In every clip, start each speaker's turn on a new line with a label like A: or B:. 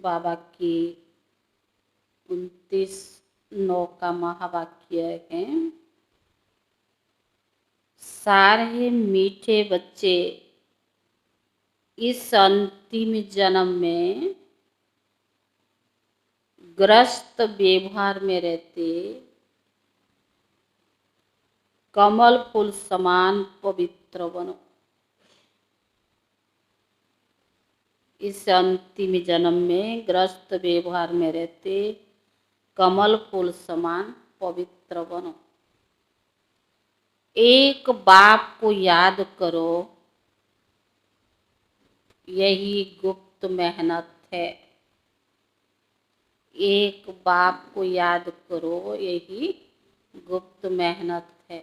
A: बाबा की 29 का महावाक्य है। सारे मीठे बच्चे इस अंतिम जन्म में ग्रस्त व्यवहार में रहते कमल फूल समान पवित्र बनो। इस अंतिम जन्म में ग्रस्त व्यवहार में रहते कमल फूल समान पवित्र बनो। एक बाप को याद करो, यही गुप्त मेहनत है। एक बाप को याद करो, यही गुप्त मेहनत है।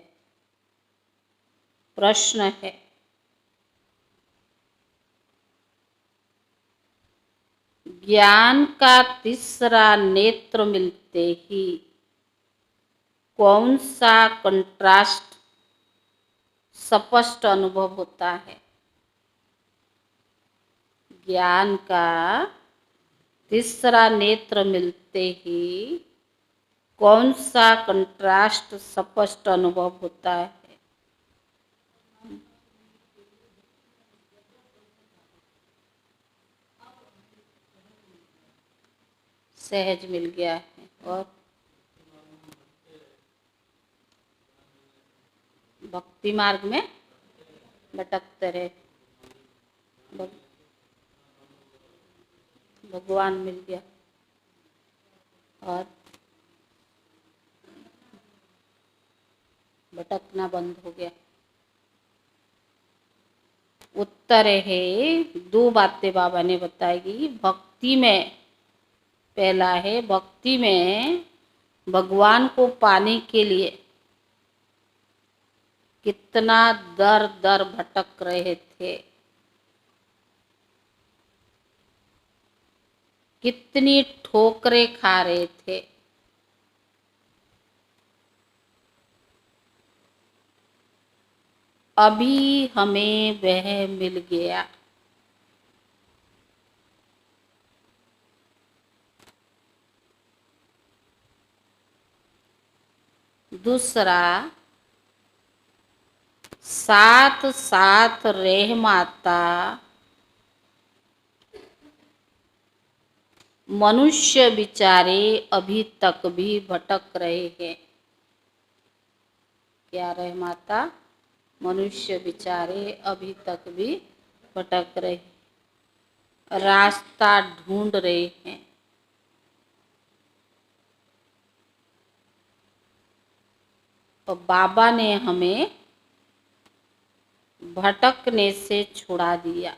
A: प्रश्न है, ज्ञान का तीसरा नेत्र मिलते ही कौन सा कंट्रास्ट स्पष्ट अनुभव होता है? ज्ञान का तीसरा नेत्र मिलते ही कौन सा कंट्रास्ट स्पष्ट अनुभव होता है? सहज मिल गया है। और भक्ति मार्ग में भटकते रहे, भगवान मिल गया। और भटकना बंद हो गया। उत्तर है, दो बातें बाबा ने बताई। भक्ति में पहला है, भक्ति में भगवान को पाने के लिए कितना दर दर भटक रहे थे, कितनी ठोकरें खा रहे थे। अभी हमें वह मिल गया। दूसरा, साथ साथ रह माता मनुष्य बिचारे अभी तक भी भटक रहे हैं। क्या रहे माता? मनुष्य बिचारे अभी तक भी भटक रहे, रास्ता ढूंढ रहे हैं। तो बाबा ने हमें भटकने से छुड़ा दिया।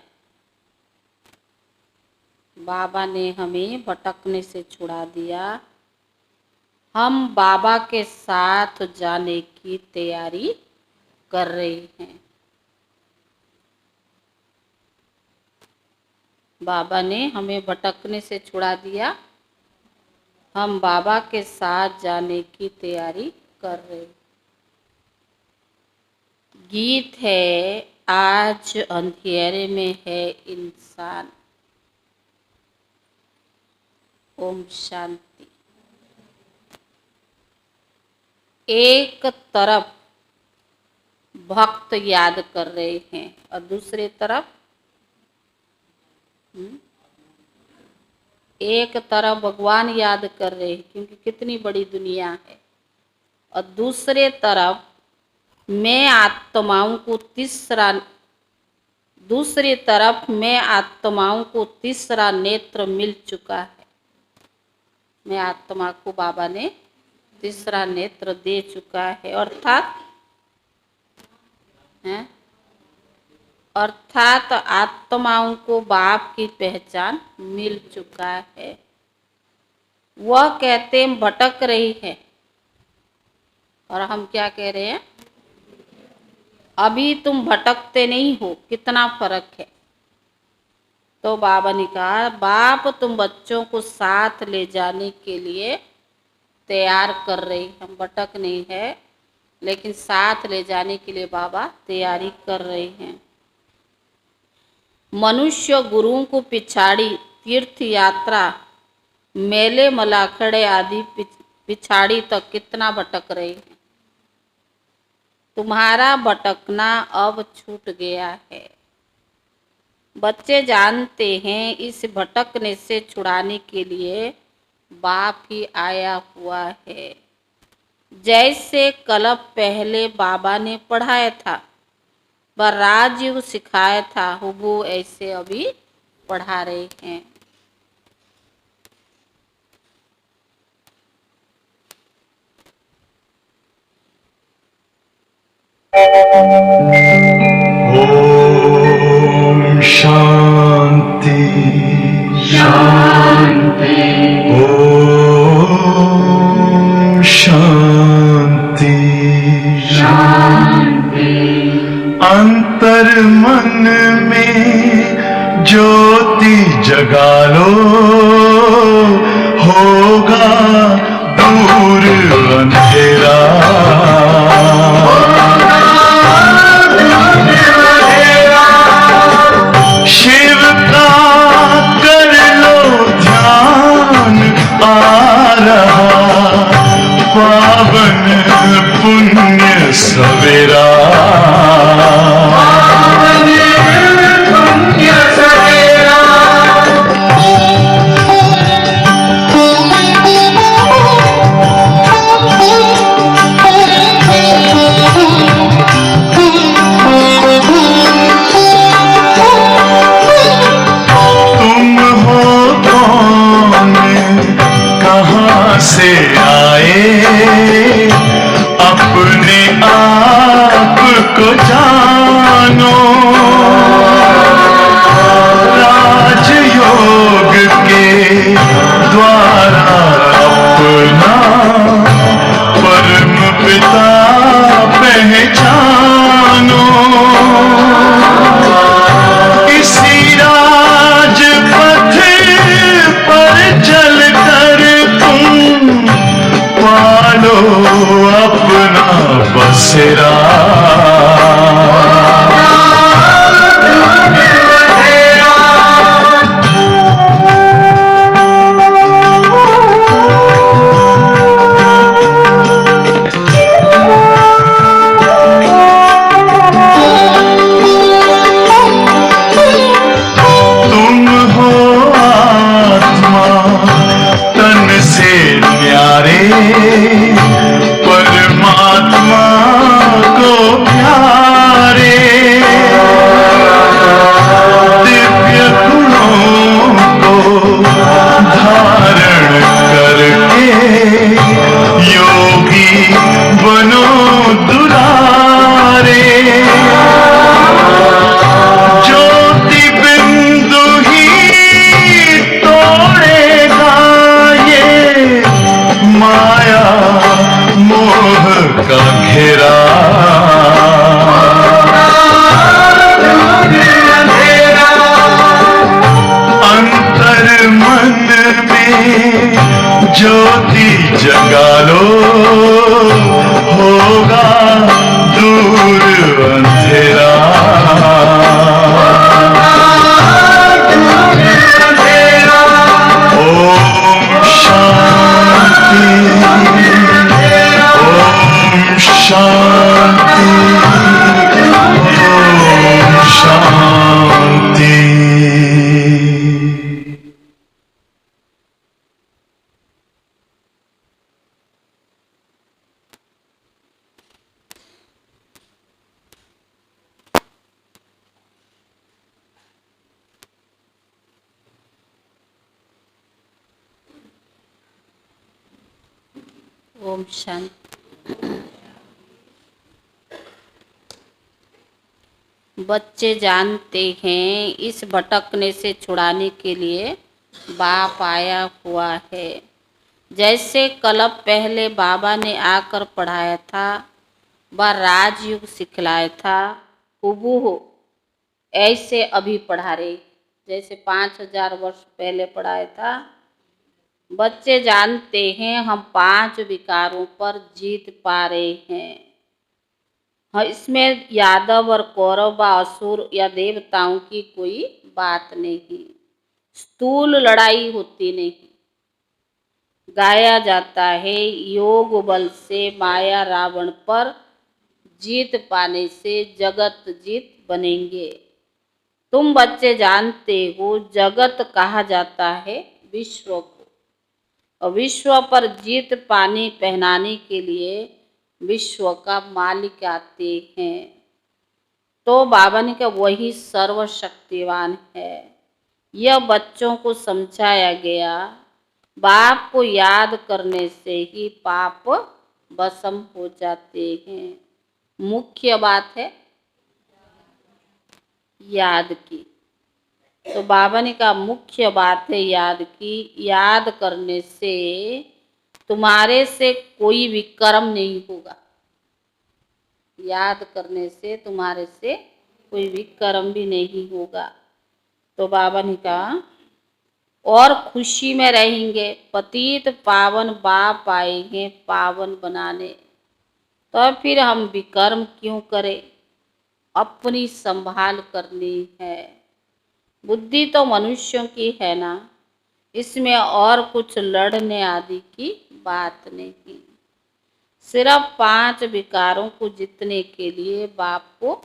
A: बाबा ने हमें भटकने से छुड़ा दिया। हम बाबा के साथ जाने की तैयारी कर रहे हैं। बाबा ने हमें भटकने से छुड़ा दिया। हम बाबा के साथ जाने की तैयारी कर रहे हैं। गीत है, आज अंधेरे में है इंसान। ओम शांति। एक तरफ भक्त याद कर रहे हैं और दूसरे तरफ एक तरफ भगवान याद कर रहे हैं, क्योंकि कितनी बड़ी दुनिया है, और दूसरे तरफ मैं आत्माओं को दूसरी तरफ मैं आत्माओं को तीसरा नेत्र मिल चुका है। मैं आत्मा को बाबा ने तीसरा नेत्र दे चुका है, अर्थात आत्माओं को बाप की पहचान मिल चुका है। वह कहते हैं भटक रही है, और हम क्या कह रहे हैं? अभी तुम भटकते नहीं हो। कितना फर्क है। तो बाबा ने कहा, बाप तुम बच्चों को साथ ले जाने के लिए तैयार कर रही। हम भटक नहीं है, लेकिन साथ ले जाने के लिए बाबा तैयारी कर रहे हैं। मनुष्य गुरुओं को पिछाड़ी तीर्थ यात्रा, मेले मलाखड़े आदि पिछाड़ी तक कितना भटक रहे हैं। तुम्हारा भटकना अब छूट गया है। बच्चे जानते हैं इस भटकने से छुड़ाने के लिए बाप ही आया हुआ है। जैसे कल पहले बाबा ने पढ़ाया था व राजयोग सिखाया था, वो ऐसे अभी पढ़ा रहे हैं।
B: ओम शांति शांति। ओम शांति शांति। अंतर मन में ज्योति जगा लो, होगा दूर अंधेरा। शिव का कर लो ध्यान, आ रहा पावन पुण्य सवेरा। से आए अपने आप को जानो, राजयोग के द्वारा अपना परम पिता पहचानो। इसी राजपथ पर चलकर पालो अपना बसेरा। तुम हो आत्मा तन से न्यारे, परमात्मा को प्यारे। दिव्य गुणों को धारण करके योगी बनो दुलारे। ज्योति बिंदु ही तोड़ेगा ये माया मोह का घेरा। अंतर मन में ज्योति जगा लो, होगा दूर अंधेरा। ओम शांति ओम शांति ओम शांति।
A: ओम शांति। बच्चे जानते हैं इस भटकने से छुड़ाने के लिए बाप आया हुआ है। जैसे कल पहले बाबा ने आकर पढ़ाया था व राजयोग सिखलाया था, हूबहू ऐसे अभी पढ़ा रहे। जैसे 5000 वर्ष पहले पढ़ाया था। बच्चे जानते हैं हम 5 विकारों पर जीत पा रहे हैं। हाँ, इसमें यादव और कौरव व असुर या देवताओं की कोई बात नहीं। स्थूल लड़ाई होती नहीं। गाया जाता है योग बल से माया रावण पर जीत पाने से जगत जीत बनेंगे। तुम बच्चे जानते हो जगत कहा जाता है विश्व को, और विश्व पर जीत पानी पहनाने के लिए विश्व का मालिक आते हैं। तो बाबा ने कहा वही सर्वशक्तिवान है। यह बच्चों को समझाया गया। बाप को याद करने से ही पाप भस्म हो जाते हैं। मुख्य बात है याद की। तो बाबा ने कहा मुख्य बात है याद की। याद करने से तुम्हारे से कोई विक्रम नहीं होगा। याद करने से तुम्हारे से कोई विक्रम भी नहीं होगा। तो बाबा ने कहा और खुशी में रहेंगे। पतित पावन बाप आएंगे पावन बनाने, तो फिर हम विकर्म क्यों करें। अपनी संभाल करनी है। बुद्धि तो मनुष्यों की है ना, इसमें और कुछ लड़ने आदि की बात नहीं। सिर्फ 5 विकारों को जीतने के लिए बाप को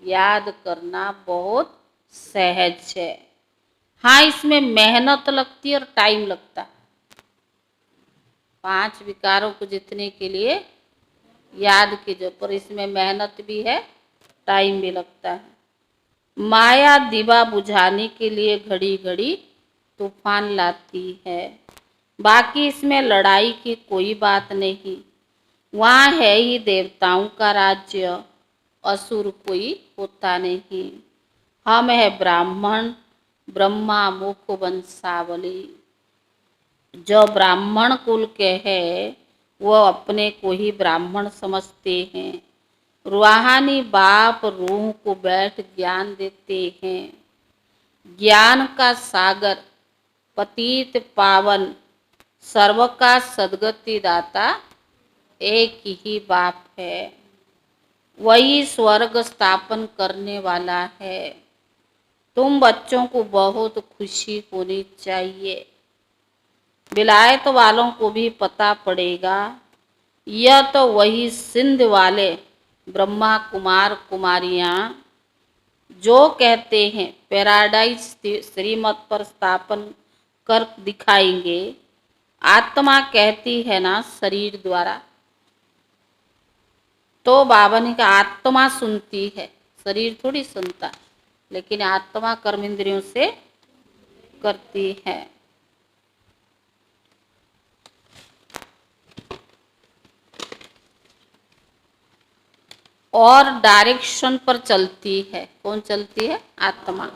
A: याद करना बहुत सहज है। हाँ, इसमें मेहनत लगती है और टाइम लगता है। 5 विकारों को जीतने के लिए याद कीजिए, पर इसमें मेहनत भी है, टाइम भी लगता है। माया दीवा बुझाने के लिए घड़ी घड़ी तूफान लाती है। बाकी इसमें लड़ाई की कोई बात नहीं। वहाँ है ही देवताओं का राज्य, असुर कोई होता नहीं। हम है ब्राह्मण, ब्रह्मा मुख वंशावली। जो ब्राह्मण कुल के हैं वो अपने को ही ब्राह्मण समझते हैं। रूहानी बाप रूह को बैठ ज्ञान देते हैं। ज्ञान का सागर पतित पावन सर्व का सदगति दाता एक ही बाप है। वही स्वर्ग स्थापन करने वाला है। तुम बच्चों को बहुत खुशी होनी चाहिए। विलायत वालों को भी पता पड़ेगा यह तो वही सिंध वाले ब्रह्मा कुमार कुमारियां जो कहते हैं पैराडाइज श्रीमत पर स्थापन कर दिखाएंगे। आत्मा कहती है ना शरीर द्वारा। तो बाबा ने कहा आत्मा सुनती है, शरीर थोड़ी सुनता, लेकिन आत्मा कर्म इंद्रियों से करती है। और डायरेक्शन पर चलती है। कौन चलती है? आत्मा।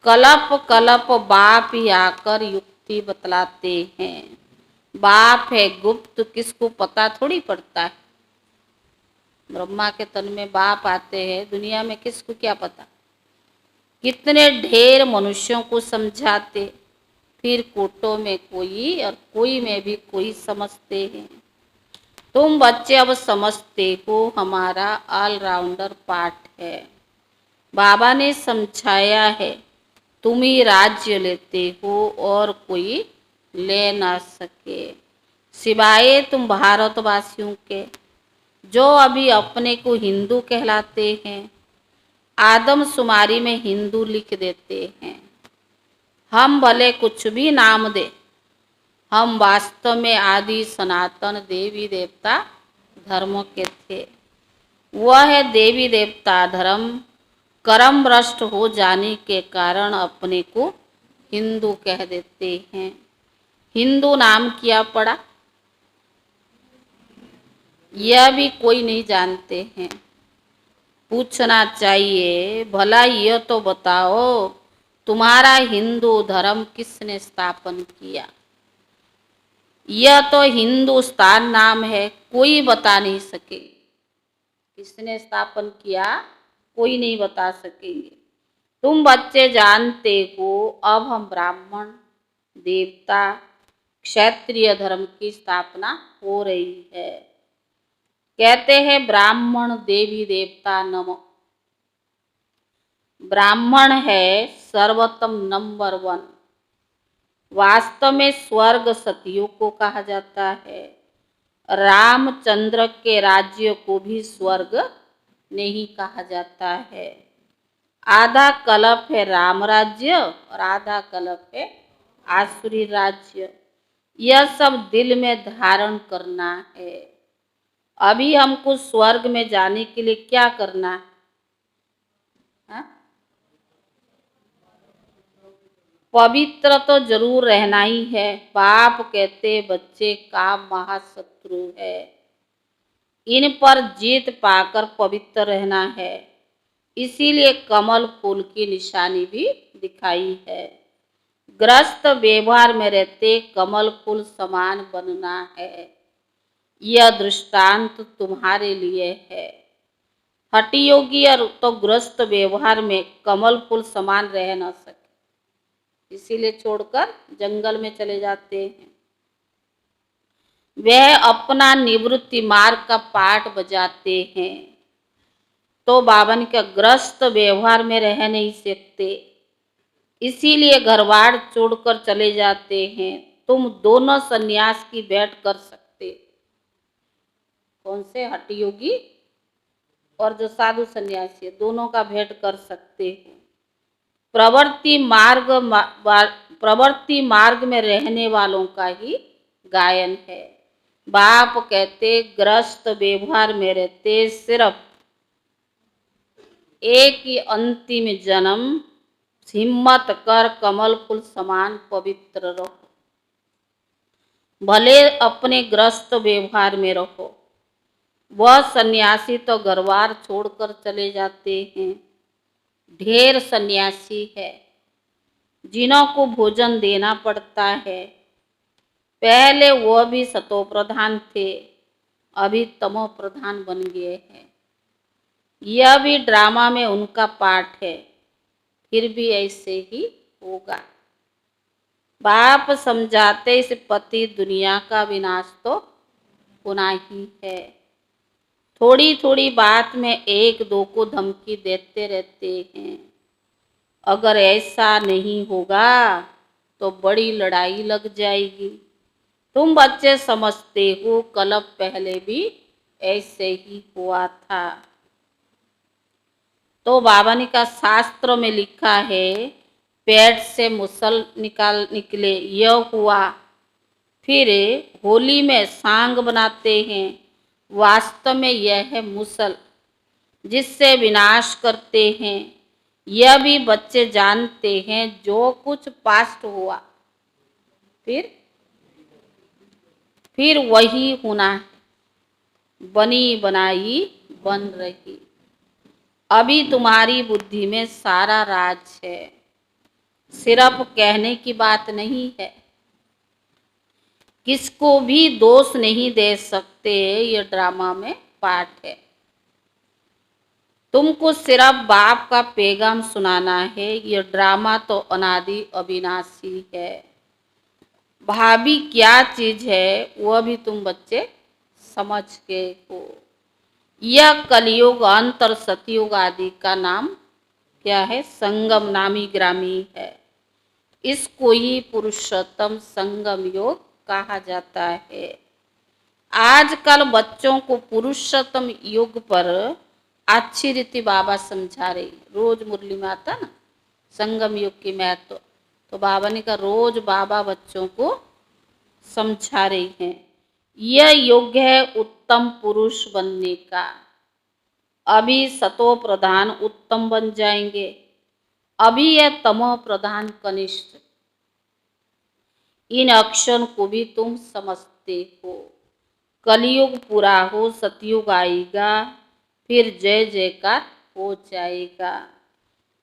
A: कलप कलप बाप ही आकर युक्ति बतलाते हैं। बाप है गुप्त, किसको पता थोड़ी पड़ता है। ब्रह्मा के तन में बाप आते हैं, दुनिया में किसको क्या पता। कितने ढेर मनुष्यों को समझाते, फिर कोटों में कोई और कोई में भी कोई समझते हैं। तुम बच्चे अब समझते हो हमारा ऑलराउंडर पाठ है। बाबा ने समझाया है तुम ही राज्य लेते हो और कोई ले ना सके, सिवाय तुम भारतवासियों के जो अभी अपने को हिंदू कहलाते हैं। आदमशुमारी में हिंदू लिख देते हैं। हम भले कुछ भी नाम दे, हम वास्तव में आदि सनातन देवी देवता धर्म के थे। वह है देवी देवता धर्म कर्म भ्रष्ट हो जाने के कारण अपने को हिंदू कह देते हैं। हिंदू नाम क्या पड़ा यह भी कोई नहीं जानते हैं। पूछना चाहिए भला यह तो बताओ तुम्हारा हिंदू धर्म किसने स्थापन किया। यह तो हिंदुस्तान नाम है, कोई बता नहीं सके किसने स्थापन किया, कोई नहीं बता सकेंगे। तुम बच्चे जानते हो अब हम ब्राह्मण देवता क्षत्रिय धर्म की स्थापना हो रही है। कहते हैं ब्राह्मण देवी देवता नमः। ब्राह्मण है सर्वोत्तम नंबर 1। वास्तव में स्वर्ग सतयुग को कहा जाता है। रामचंद्र के राज्य को भी स्वर्ग नहीं कहा जाता है। आधा कल्प है राम राज्य और आधा कल्प है आसुरी राज्य। यह सब दिल में धारण करना है। अभी हमको स्वर्ग में जाने के लिए क्या करना है? हाँ? पवित्र तो जरूर रहना ही है। बाप कहते बच्चे का महाशत्रु है। इन पर जीत पाकर पवित्र रहना है। इसीलिए कमल फूल की निशानी भी दिखाई है। ग्रस्त व्यवहार में रहते कमल फूल समान बनना है। यह दृष्टांत तुम्हारे लिए है। हठी योगी और तो ग्रस्त व्यवहार में कमल फूल समान रह न सके, इसीलिए छोड़कर जंगल में चले जाते हैं। वह अपना निवृत्ति मार्ग का पाठ बजाते हैं तो बावन का ग्रस्त व्यवहार में रह नहीं सकते, इसीलिए घरबार छोड़कर चले जाते हैं। तुम दोनों सन्यास की भेंट कर सकते। कौन से? हठी योगी और जो साधु सन्यासी, दोनों का भेंट कर सकते हैं। प्रवृत्ति मार्ग में रहने वालों का ही गायन है। बाप कहते ग्रस्त व्यवहार में रहते सिर्फ एक ही अंतिम जन्म हिम्मत कर कमल फूल समान पवित्र रहो। भले अपने ग्रस्त व्यवहार में रहो। वह सन्यासी तो घरबार छोड़कर चले जाते हैं। ढेर सन्यासी है जिन्हों को भोजन देना पड़ता है। पहले वह भी सतो प्रधान थे, अभी तमो प्रधान बन गए हैं। यह भी ड्रामा में उनका पार्ट है, फिर भी ऐसे ही होगा। बाप समझाते इस पति दुनिया का विनाश तो होना ही है। थोड़ी थोड़ी बात में एक दो को धमकी देते रहते हैं। अगर ऐसा नहीं होगा तो बड़ी लड़ाई लग जाएगी। तुम बच्चे समझते हो कल्प पहले भी ऐसे ही हुआ था। तो बाबा ने का शास्त्र में लिखा है पेट से मुसल निकले, यह हुआ। फिर होली में सांग बनाते हैं, वास्तव में यह है मुसल जिससे विनाश करते हैं। यह भी बच्चे जानते हैं जो कुछ पास्ट हुआ फिर वही होना है। बनी बनाई बन रही। अभी तुम्हारी बुद्धि में सारा राज है, सिर्फ कहने की बात नहीं है। किसको भी दोष नहीं दे सकते, ये ड्रामा में पार्ट है। तुमको सिर्फ बाप का पैगाम सुनाना है। ये ड्रामा तो अनादि अविनाशी है। भाभी क्या चीज है वह भी तुम बच्चे समझ गए हो। यह कलयुग अंतर सतयुग आदि का नाम क्या है? संगम नामी ग्रामी है। इसको ही पुरुषोत्तम संगम योग कहा जाता है। आजकल बच्चों को पुरुषोत्तम युग पर अच्छी रीति बाबा समझा रही। रोज मुरली में आता ना संगम युग की महत्व, तो बाबा ने कहा रोज बाबा बच्चों को समझा रही हैं। यह योग है उत्तम पुरुष बनने का। अभी सतो प्रधान उत्तम बन जाएंगे, अभी यह तमो प्रधान कनिष्ठ। इन अक्षर को भी तुम समझते हो। कलयुग पूरा हो, सतयुग आएगा, फिर जय जयकार हो जाएगा।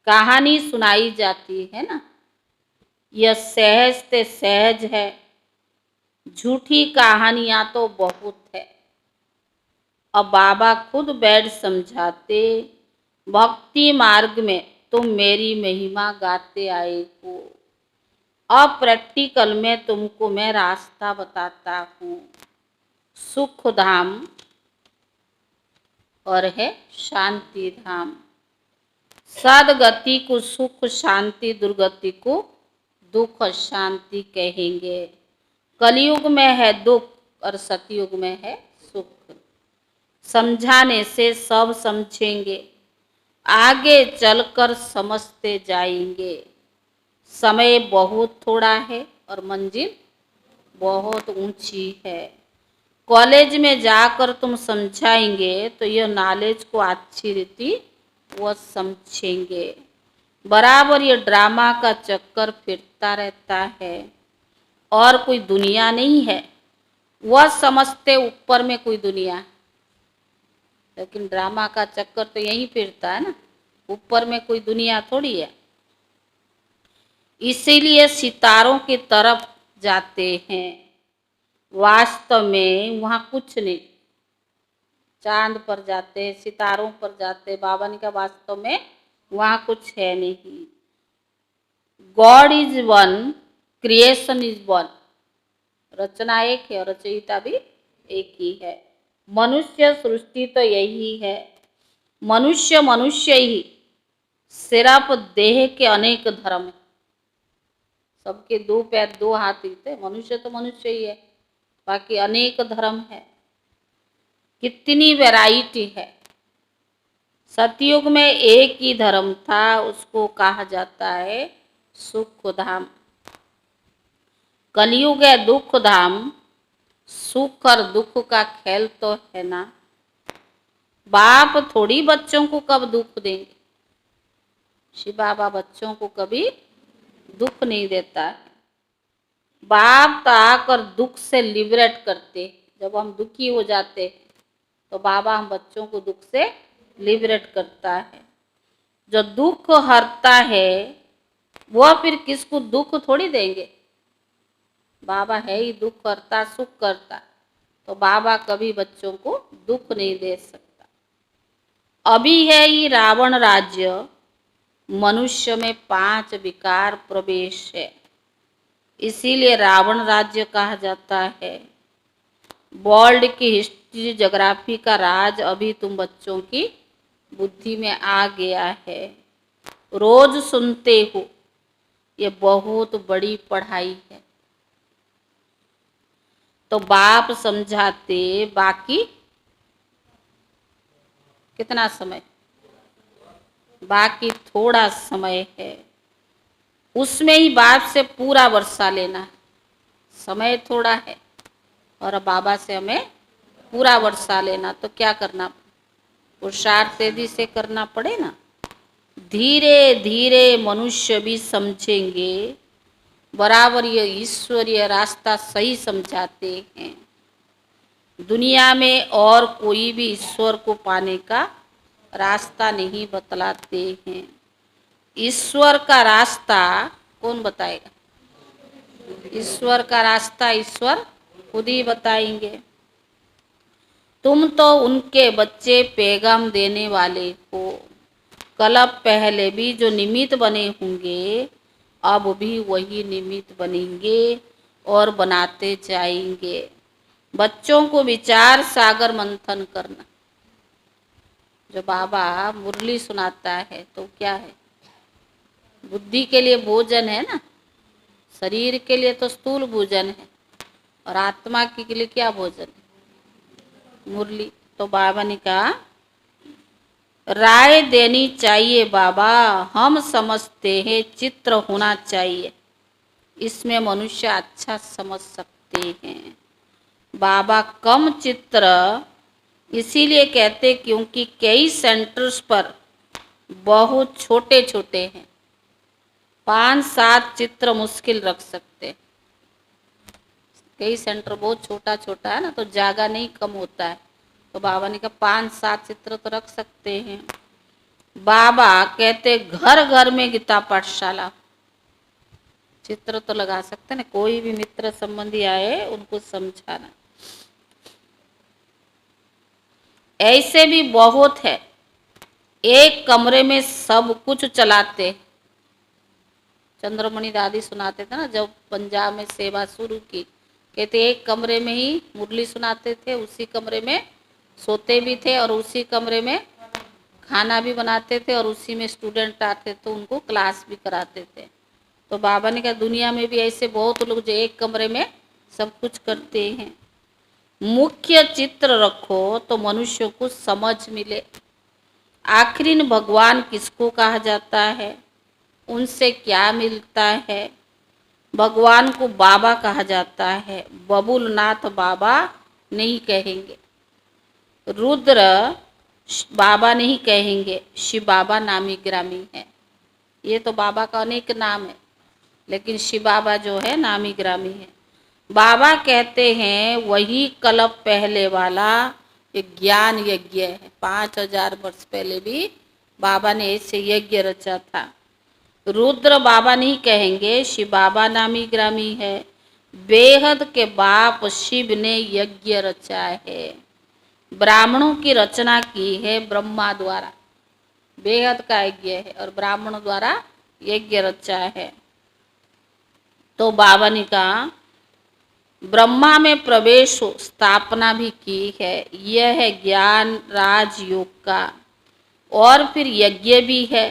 A: कहानी सुनाई जाती है ना, यह सहज ते सहज है। झूठी कहानियां तो बहुत है। अब बाबा खुद बैठ समझाते, भक्ति मार्ग में तुम मेरी महिमा गाते आए हो। अब प्रैक्टिकल में तुमको मैं रास्ता बताता हूँ। सुख धाम और है शांति धाम। सदगति को सुख, शांति दुर्गति को दुख शांति कहेंगे। कलयुग में है दुख और सतयुग में है सुख। समझाने से सब समझेंगे, आगे चलकर समझते जाएंगे। समय बहुत थोड़ा है और मंजिल बहुत ऊंची है। कॉलेज में जाकर तुम समझाएंगे तो यह नॉलेज को अच्छी रीति वह समझेंगे। बराबर ये ड्रामा का चक्कर फिरता रहता है और कोई दुनिया नहीं है। वह समझते ऊपर में कोई दुनिया है, लेकिन ड्रामा का चक्कर तो यही फिरता है ना, ऊपर में कोई दुनिया थोड़ी है। इसीलिए सितारों की तरफ जाते हैं, वास्तव में वहाँ कुछ नहीं। चांद पर जाते, सितारों पर जाते, बाबा ने कहा वास्तव में वहाँ कुछ है नहीं। God is one, creation is one. रचना एक है और रचयिता भी एक ही है। मनुष्य सृष्टि तो यही है। मनुष्य मनुष्य ही, सिर्फ देह के अनेक धर्म है। सबके दो पैर दो हाथ ही थे, मनुष्य तो मनुष्य ही है, बाकी अनेक धर्म है। कितनी वैरायटी है। सतयुग में एक ही धर्म था, उसको कहा जाता है सुख धाम। कलयुग है दुख धाम। सुख और दुख का खेल तो है ना। बाप थोड़ी बच्चों को कब दुख देंगे। शिव बाबा बच्चों को कभी दुख नहीं देता है। बाप तो आकर दुख से लिबरेट करते। जब हम दुखी हो जाते हैं तो बाबा हम बच्चों को दुख से लिबरेट करता है। जो दुख हरता है वह फिर किसको दुख थोड़ी देंगे। बाबा है ही दुख करता सुख करता, तो बाबा कभी बच्चों को दुख नहीं दे सकता। अभी है ये रावण राज्य। मनुष्य में 5 विकार प्रवेश है, इसीलिए रावण राज्य कहा जाता है। वर्ल्ड की हिस्ट्री ज्योग्राफी का राज अभी तुम बच्चों की बुद्धि में आ गया है। रोज सुनते हो, ये बहुत बड़ी पढ़ाई है। तो बाप समझाते, बाकी कितना समय, बाकी थोड़ा समय है, उसमें ही बाप से पूरा वर्षा लेना है। समय थोड़ा है और बाबा से हमें पूरा वर्षा लेना, तो क्या करना, पुरुषार्थ तेजी से करना पड़े ना। धीरे धीरे मनुष्य भी समझेंगे, बराबर ये ईश्वरीय रास्ता सही समझाते हैं। दुनिया में और कोई भी ईश्वर को पाने का रास्ता नहीं बतलाते हैं। ईश्वर का रास्ता कौन बताएगा। ईश्वर का रास्ता ईश्वर खुद ही बताएंगे। तुम तो उनके बच्चे, पैगाम देने वाले हो। कल पहले भी जो निमित्त बने होंगे, अब भी वही निमित्त बनेंगे और बनाते जाएंगे। बच्चों को विचार सागर मंथन करना। जो बाबा मुरली सुनाता है तो क्या है, बुद्धि के लिए भोजन है ना। शरीर के लिए तो स्थूल भोजन है और आत्मा के लिए क्या भोजन है, मुरली। तो बाबा ने कहा राय देनी चाहिए बाबा, हम समझते हैं चित्र होना चाहिए, इसमें मनुष्य अच्छा समझ सकते हैं। बाबा कम चित्र इसीलिए कहते क्योंकि कई सेंटर्स पर बहुत छोटे छोटे हैं। 5-7 चित्र मुश्किल रख सकते। कई सेंटर बहुत छोटा छोटा है ना, तो जगह नहीं कम होता है। तो बाबा ने कहा 5-7 चित्र तो रख सकते हैं। बाबा कहते घर घर में गीता पाठशाला, चित्र तो लगा सकते ना। कोई भी मित्र संबंधी आए उनको समझाना। ऐसे भी बहुत है, एक कमरे में सब कुछ चलाते। चंद्रमणि दादी सुनाते थे ना, जब पंजाब में सेवा शुरू की, कहते एक कमरे में ही मुरली सुनाते थे, उसी कमरे में सोते भी थे और उसी कमरे में खाना भी बनाते थे और उसी में स्टूडेंट आते तो उनको क्लास भी कराते थे। तो बाबा ने कहा दुनिया में भी ऐसे बहुत लोग जो एक कमरे में सब कुछ करते हैं। मुख्य चित्र रखो तो मनुष्य को समझ मिले। आखिर भगवान किसको कहा जाता है, उनसे क्या मिलता है। भगवान को बाबा कहा जाता है, बबुलनाथ बाबा नहीं कहेंगे, रुद्र बाबा नहीं कहेंगे, शिव बाबा नामी ग्रामी है। ये तो बाबा का अनेक नाम है, लेकिन शिव बाबा जो है नामी ग्रामी है। बाबा कहते हैं वही कल्प पहले वाला एक ज्ञान यज्ञ है। 5000 वर्ष पहले भी बाबा ने ऐसे यज्ञ रचा था। रुद्र बाबा नहीं कहेंगे, शिव बाबा नामी ग्रामी है। बेहद के बाप शिव ने यज्ञ रचा है। ब्राह्मणों की रचना की है ब्रह्मा द्वारा, बेहद का यज्ञ है और ब्राह्मणों द्वारा यज्ञ रचा है। तो बाबा ने कहा ब्रह्मा में प्रवेश हो, स्थापना भी की है। यह है ज्ञान राजयोग का, और फिर यज्ञ भी है।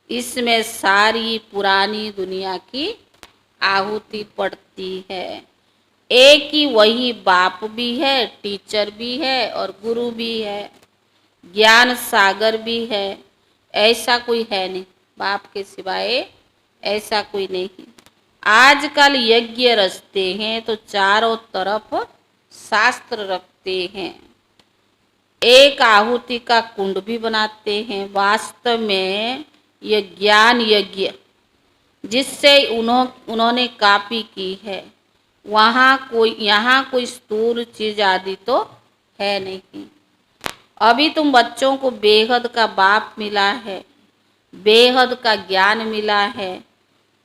A: इसमें सारी पुरानी दुनिया की आहुति पड़ती है। एक ही वही बाप भी है, टीचर भी है और गुरु भी है, ज्ञान सागर भी है। ऐसा कोई है नहीं, बाप के सिवाय ऐसा कोई नहीं। आजकल यज्ञ रचते हैं तो चारों तरफ शास्त्र रखते हैं, एक आहुति का कुंड भी बनाते हैं। वास्तव में ये ज्ञान यज्ञ जिससे उन्होंने कॉपी की है, यहाँ कोई स्थूल चीज आदि तो है नहीं। अभी तुम बच्चों को बेहद का बाप मिला है, बेहद का ज्ञान मिला है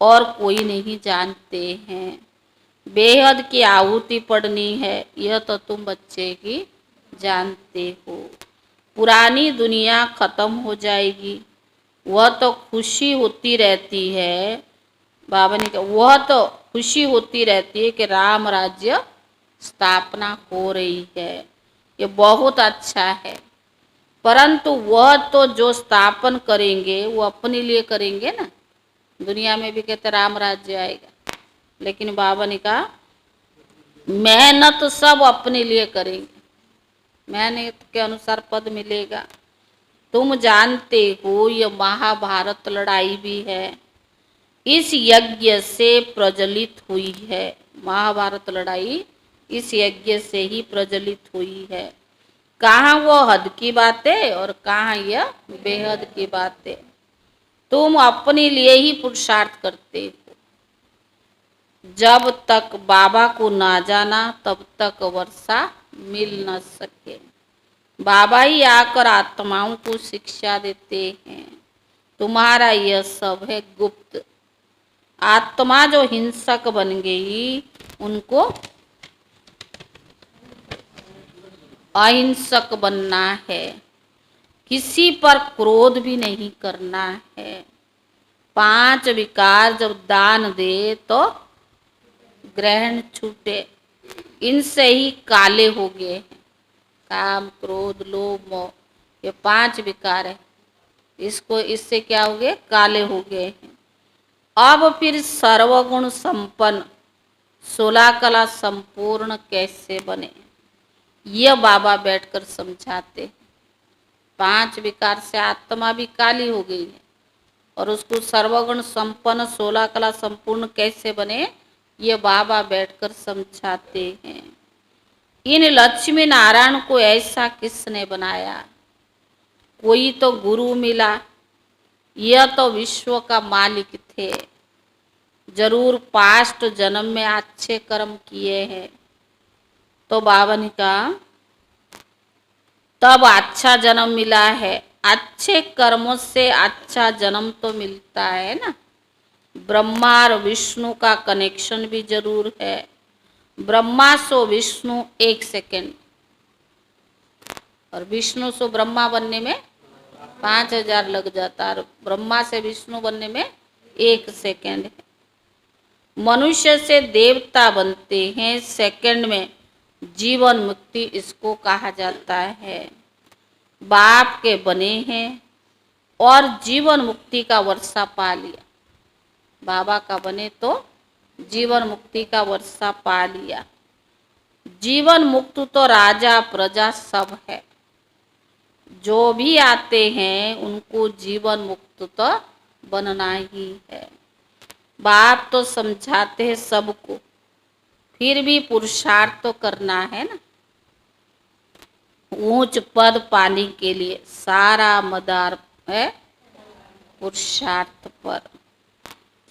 A: और कोई नहीं जानते हैं। बेहद की आहुति पढ़नी है, यह तो तुम बच्चे ही जानते हो। पुरानी दुनिया खत्म हो जाएगी, वह तो खुशी होती रहती है। बाबा ने कहा वह तो खुशी होती रहती है कि राम राज्य स्थापना हो रही है, ये बहुत अच्छा है। परंतु वह तो जो स्थापन करेंगे वो अपने लिए करेंगे ना। दुनिया में भी कहते राम राज्य आएगा, लेकिन बाबा ने कहा मेहनत सब अपने लिए करेंगे, मेहनत के अनुसार पद मिलेगा। तुम जानते हो ये महाभारत लड़ाई भी है, इस यज्ञ से प्रज्वलित हुई है। महाभारत लड़ाई इस यज्ञ से ही प्रज्वलित हुई है। कहाँ वो हद की बातें और कहाँ यह बेहद की बातें। तुम अपने लिए ही पुरुषार्थ करते हो। जब तक बाबा को ना जाना तब तक वर्षा मिल न सके। बाबा ही आकर आत्माओं को शिक्षा देते हैं। तुम्हारा यह सब है गुप्त। आत्मा जो हिंसक बन गई उनको अहिंसक बनना है, किसी पर क्रोध भी नहीं करना है। 5 विकार जब दान दे तो ग्रहण छूटे, इनसे ही काले हो गए हैं। काम क्रोध लोभ मोह, ये 5 विकार है, इससे क्या हो गए, काले हो गए हैं। अब फिर सर्वगुण संपन्न 16 कला संपूर्ण कैसे बने, यह बाबा बैठकर समझाते हैं। 5 विकार से आत्मा भी काली हो गई है और उसको सर्वगुण संपन्न 16 कला संपूर्ण कैसे बने, ये बाबा बैठकर समझाते हैं। इन लक्ष्मी नारायण को ऐसा किसने बनाया, कोई तो गुरु मिला, यह तो विश्व का मालिक थे। जरूर पास्ट जन्म में अच्छे कर्म किए हैं, तो बाबा ने कहा तब अच्छा जन्म मिला है। अच्छे कर्मों से अच्छा जन्म तो मिलता है ना। ब्रह्मा और विष्णु का कनेक्शन भी जरूर है। ब्रह्मा सो विष्णु 1 सेकेंड, और विष्णु सो ब्रह्मा बनने में 5000 लग जाता, और ब्रह्मा से विष्णु बनने में 1 सेकेंड है। मनुष्य से देवता बनते हैं सेकंड में, जीवन मुक्ति इसको कहा जाता है। बाप के बने हैं और जीवन मुक्ति का वर्षा पा लिया। बाबा का बने तो जीवन मुक्ति का वर्षा पा लिया। जीवन मुक्त तो राजा प्रजा सब है, जो भी आते हैं उनको जीवन मुक्त तो बनना ही है। बाप तो समझाते हैं सबको, फिर भी पुरुषार्थ तो करना है ना। ऊंच पद पाने के लिए सारा मदार है पुरुषार्थ पर।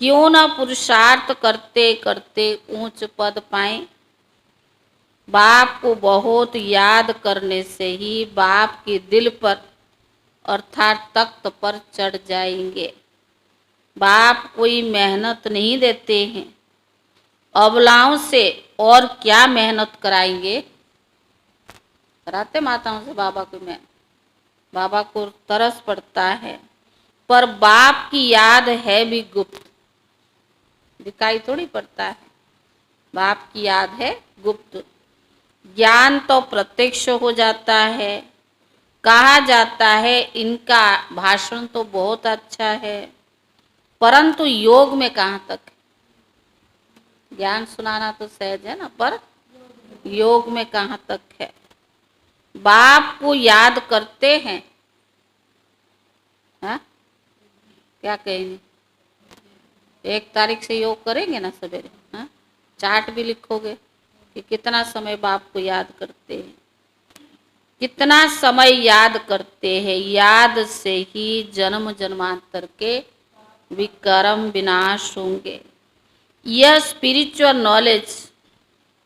A: क्यों ना पुरुषार्थ करते करते ऊंच पद पाए। बाप को बहुत याद करने से ही बाप के दिल पर अर्थात तख्त पर चढ़ जाएंगे। बाप कोई मेहनत नहीं देते हैं, अबलाओं से और क्या मेहनत कराएंगे। कराते माताओं से बाबा को मैं, बाबा को तरस पड़ता है, पर बाप की याद है भी गुप्त, दिखाई थोड़ी पड़ता है। बाप की याद है गुप्त। ज्ञान तो प्रत्यक्ष हो जाता है। कहा जाता है इनका भाषण तो बहुत अच्छा है, परंतु योग में कहाँ तक। ज्ञान सुनाना तो सहज है ना, पर योग में कहाँ तक है। बाप को याद करते हैं, हा? क्या कहेंगे, 1 तारीख से योग करेंगे ना सवेरे, हाँ? चार्ट भी लिखोगे कि कितना समय बाप को याद करते हैं, कितना समय याद करते हैं। याद से ही जन्म जन्मांतर के विक्रम विनाश होंगे। यह स्पिरिचुअल नॉलेज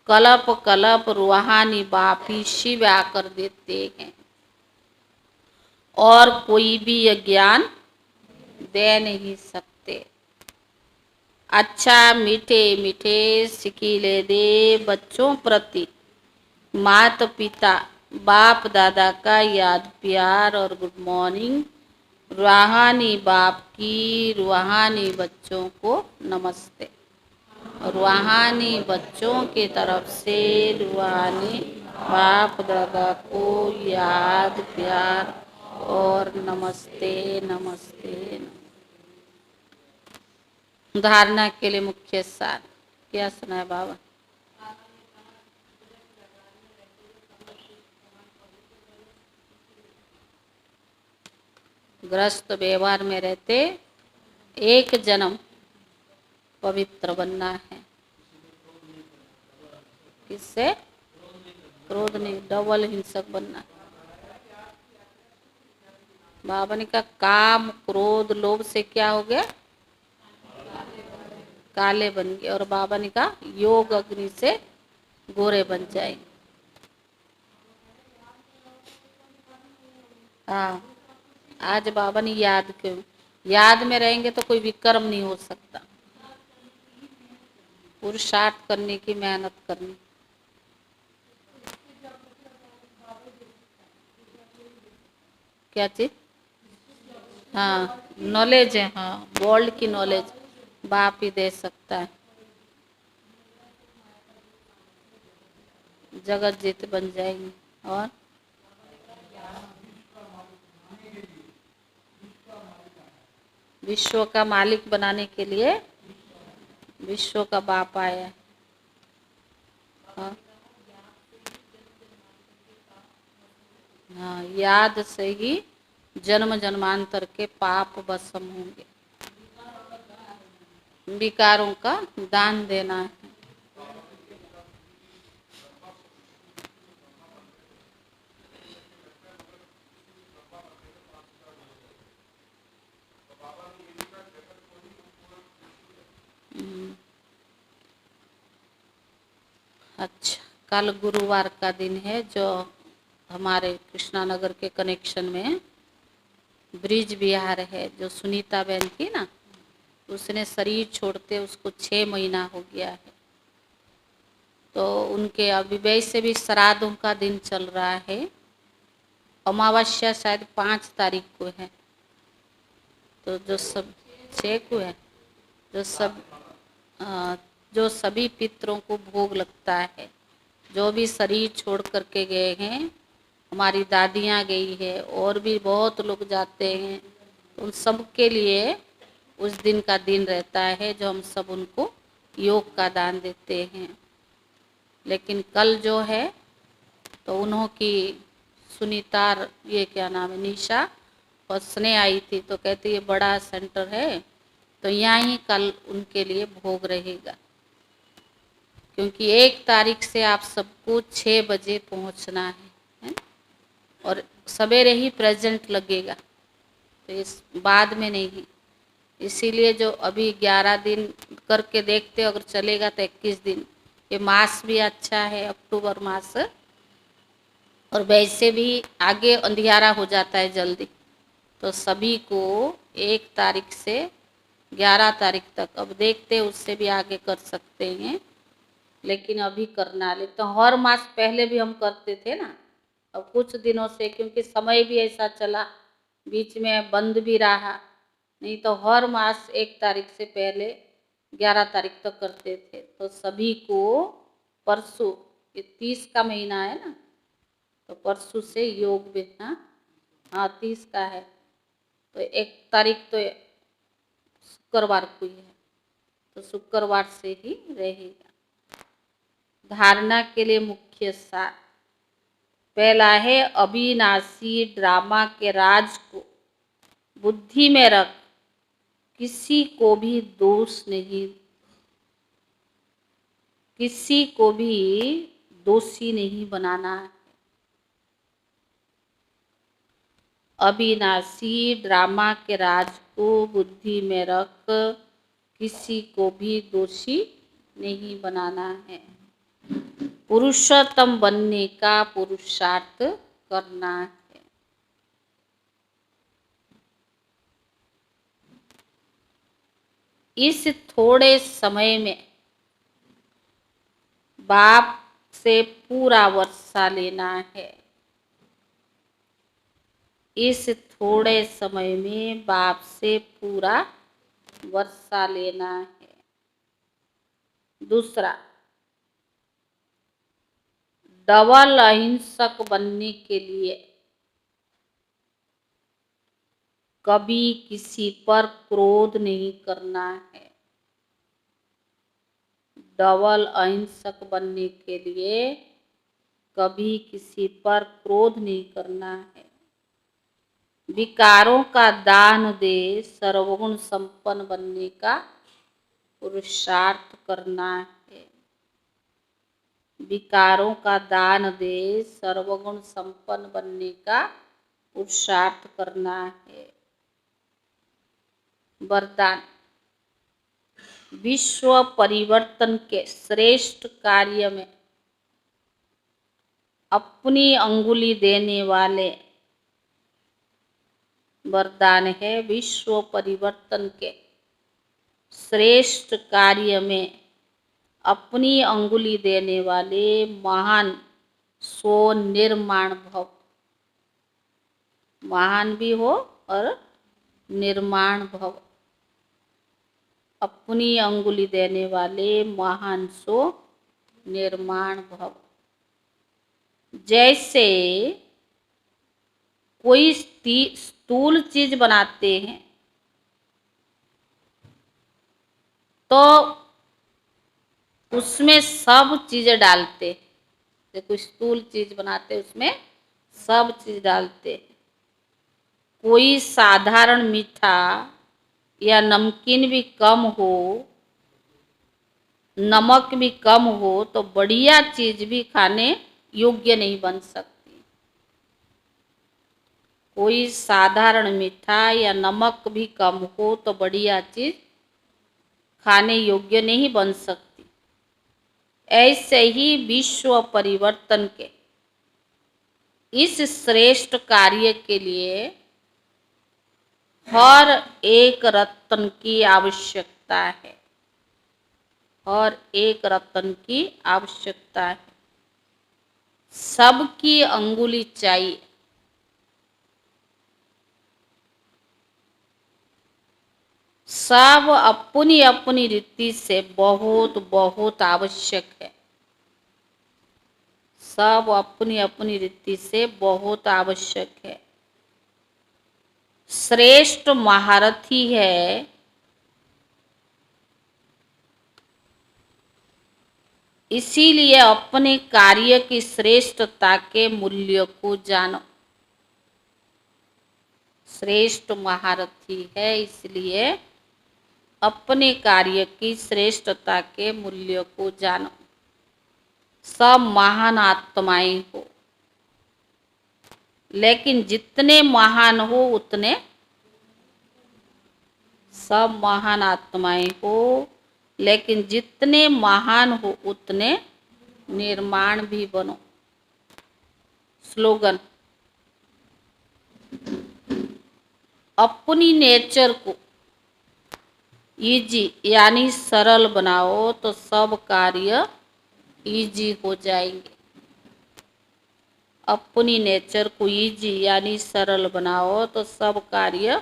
A: कलप कलप रूहानी बाप ही शिव आकर देते हैं, और कोई भी यह ज्ञान दे नहीं सकते। अच्छा मीठे मीठे सिकीले दे बच्चों प्रति माता पिता बाप दादा का याद प्यार और गुड मॉर्निंग। रूहानी बाप की रूहानी बच्चों को नमस्ते। रूहानी बच्चों की तरफ से रूहानी बाप दादा को याद प्यार और नमस्ते नमस्ते। धारणा के लिए मुख्य सार क्या सुना है बाबा। ग्रस्त व्यवहार में रहते एक जन्म पवित्र बनना है। किससे? क्रोध नहीं, डबल हिंसक बनना। बाबा ने कहा काम क्रोध लोभ से क्या हो गया, काले बन गए, और बाबा ने कहा योग अग्नि से गोरे बन जाएंगे। हाँ, आज बाबा ने याद क्यों, याद में रहेंगे तो कोई विक्रम नहीं हो सकता। पुरुषार्थ करने की मेहनत करनी। क्या चीज? हाँ नॉलेज है, हाँ वर्ल्ड की नॉलेज बाप ही दे सकता है। जगत जीत बन जाएंगे। और विश्व का मालिक बनाने के लिए विश्व का बाप आया है। हाँ याद से ही जन्म जन्मांतर के पाप भस्म होंगे। विकारों का दान देना है। अच्छा, कल गुरुवार का दिन है, जो हमारे कृष्णा नगर के कनेक्शन में ब्रिज विहार है, जो सुनीता बहन थी ना, उसने शरीर छोड़ते उसको 6 महीना हो गया है। तो उनके अविवाह से भी श्राद्धों का दिन चल रहा है। अमावस्या शायद 5 तारीख को है। तो जो सब 6 को है, जो सभी पितरों को भोग लगता है, जो भी शरीर छोड़ करके गए हैं, हमारी दादियाँ गई है और भी बहुत लोग जाते हैं, उन सब के लिए उस दिन का दिन रहता है जो हम सब उनको योग का दान देते हैं। लेकिन कल जो है तो उन्हों की सुनीता, ये क्या नाम है, निशा पसने आई थी, तो कहती ये बड़ा सेंटर है तो यहाँ ही कल उनके लिए भोग रहेगा, क्योंकि 1 तारीख से आप सबको 6 बजे पहुँचना है और सवेरे ही प्रेजेंट लगेगा, तो इस बाद में नहीं। इसीलिए जो अभी 11 दिन करके देखते अगर चलेगा तो 21 दिन। ये मास भी अच्छा है, अक्टूबर मास, और वैसे भी आगे अंधियारा हो जाता है जल्दी, तो सभी को 1 तारीख से 11 तारीख तक, अब देखते उससे भी आगे कर सकते हैं, लेकिन अभी करना ले तो हर मास पहले भी हम करते थे ना, अब कुछ दिनों से क्योंकि समय भी ऐसा चला, बीच में बंद भी रहा, नहीं तो हर मास 1 तारीख से पहले 11 तारीख तक करते थे। तो सभी को परसों, ये 30 का महीना है ना, तो परसों से योग भी, हाँ 30 का है, तो 1 तारीख तो शुक्रवार को ही है, तो शुक्रवार से ही रहेगा। धारणा के लिए मुख्य सार पहला है, अविनाशी ड्रामा के राज को बुद्धि में रख किसी को भी दोष नहीं, किसी को भी दोषी नहीं बनाना है। अविनाशी ड्रामा के राज को बुद्धि में रख किसी को भी दोषी नहीं बनाना है। पुरुषोत्तम बनने का पुरुषार्थ करना है। इस थोड़े समय में बाप से पूरा वर्षा लेना है। इस थोड़े समय में बाप से पूरा वर्षा लेना है। दूसरा, डबल अहिंसक बनने के लिए कभी किसी पर क्रोध नहीं करना है। डबल अहिंसक बनने के लिए कभी किसी पर क्रोध नहीं करना है। विकारों का दान दे सर्वगुण संपन्न बनने का पुरुषार्थ करना है। विकारों का दान दे सर्वगुण संपन्न बनने का पुरुषार्थ करना है। वरदान, विश्व परिवर्तन के श्रेष्ठ कार्य में अपनी अंगुली देने वाले, वरदान है विश्व परिवर्तन के श्रेष्ठ कार्य में अपनी अंगुली देने वाले महान स्वनिर्माण भव। महान भी हो और निर्माण भव। अपनी अंगुली देने वाले महान सो निर्माण भव। जैसे कोई स्थूल चीज बनाते हैं तो उसमें सब चीजें डालते हैं। जैसे कोई स्थूल चीज बनाते उसमें सब चीज डालते हैं। कोई साधारण मीठा या नमकीन भी कम हो, नमक भी कम हो तो बढ़िया चीज भी खाने योग्य नहीं बन सकती। कोई साधारण मीठा या नमक भी कम हो तो बढ़िया चीज खाने योग्य नहीं बन सकती। ऐसे ही विश्व परिवर्तन के इस श्रेष्ठ कार्य के लिए हर एक रत्न की आवश्यकता है। हर एक रत्न की आवश्यकता है। सबकी अंगुली चाहिए। सब अपनी अपनी रीति से बहुत बहुत आवश्यक है। सब अपनी अपनी रीति से बहुत आवश्यक है। श्रेष्ठ महारथी है इसीलिए अपने कार्य की श्रेष्ठता के मूल्य को जानो। श्रेष्ठ महारथी है, इसलिए अपने कार्य की श्रेष्ठता के मूल्य को जानो। सब महान आत्माएं हो, लेकिन जितने महान हो उतने, सब महान आत्माएं हो लेकिन जितने महान हो उतने निर्माण भी बनो। स्लोगन, अपनी नेचर को इजी यानी सरल बनाओ तो सब कार्य इजी हो जाएंगे। अपनी नेचर को इजी यानी सरल बनाओ तो सब कार्य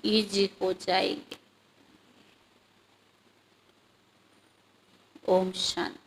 A: इजी हो जाएंगे। ओम शांति।